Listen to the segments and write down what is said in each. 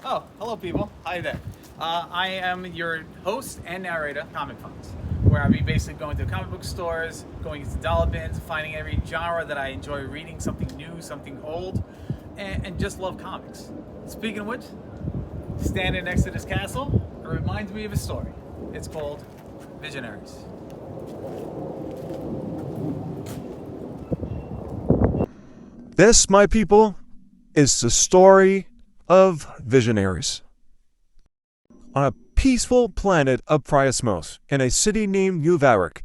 Oh, hello people. Hi there. I am your host and narrator, ComicFinds, where I'll be basically going to comic book stores, going into dollar bins, finding every genre that I enjoy reading, something new, something old, and just love comics. Speaking of which, standing next to this castle, it reminds me of a story. It's called Visionaries. This, my people, is the story of Visionaries. On a peaceful planet of Priasmos, in a city named Uvarik,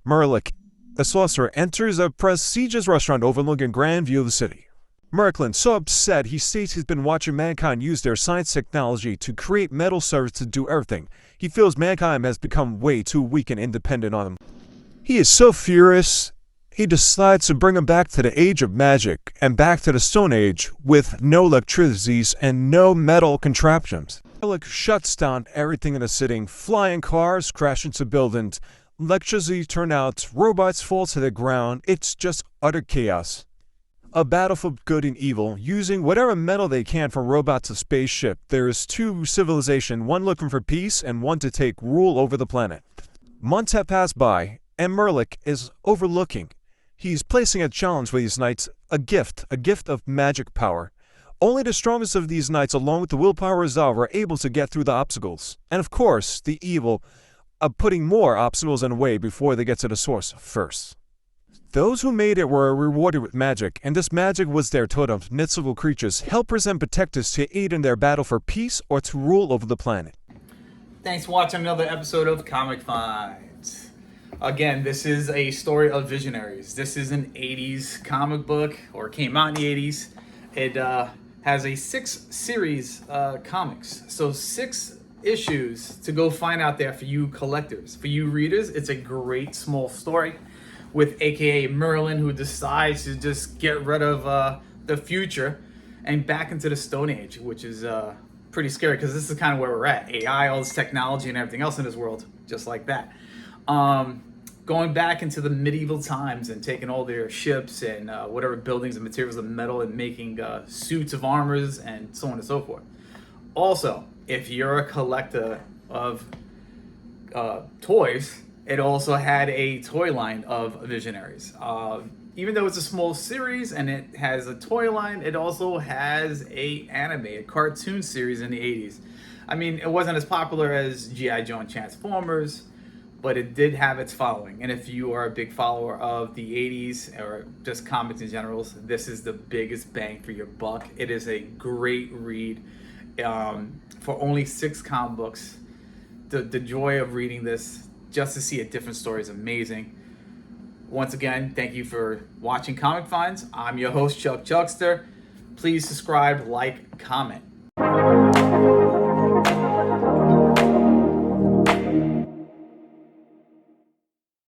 Merlik, the sorcerer, enters a prestigious restaurant overlooking a grand view of the city. Merklin, so upset, he states he's been watching mankind use their science technology to create metal servants to do everything. He feels mankind has become way too weak and independent on him. He is so furious, he decides to bring him back to the age of magic and back to the Stone Age with no electricities and no metal contraptions. Merlik shuts down everything in the city. Flying cars crash into buildings, electricity turn out, robots fall to the ground. It's just utter chaos. A battle for good and evil, using whatever metal they can from robot to spaceship. There is two civilizations, one looking for peace and one to take rule over the planet. Months have passed by, and Merlik is overlooking. He's placing a challenge for these knights, a gift of magic power. Only the strongest of these knights, along with the willpower resolve, are able to get through the obstacles. And of course, the evil of putting more obstacles in the way before they get to the source first. Those who made it were rewarded with magic, and this magic was their totem. Mythical creatures, helpers and protectors to aid in their battle for peace or to rule over the planet. Thanks for watching another episode of Comic Finds. Again, this is a story of Visionaries. This is an 80s comic book, or came out in the 80s. It has a 6-series comics. So 6 issues to go find out there for you collectors. For you readers, it's a great small story with AKA Merlin, who decides to just get rid of the future and back into the Stone Age, which is pretty scary because this is kind of where we're at. AI, all this technology and everything else in this world, just like that. Going back into the medieval times and taking all their ships and whatever buildings and materials of metal and making suits of armors and so on and so forth. Also, if you're a collector of toys, it also had a toy line of Visionaries. Even though it's a small series and it has a toy line, it also has a cartoon series in the 80s. I mean, it wasn't as popular as G.I. Joe and Transformers, but it did have its following. And if you are a big follower of the 80s or just comics in general, this is the biggest bang for your buck. It is a great read for only 6 comic books. The joy of reading this just to see a different story is amazing. Once again, thank you for watching Comic Finds. I'm your host, Chuck Chuckster. Please subscribe, like, comment.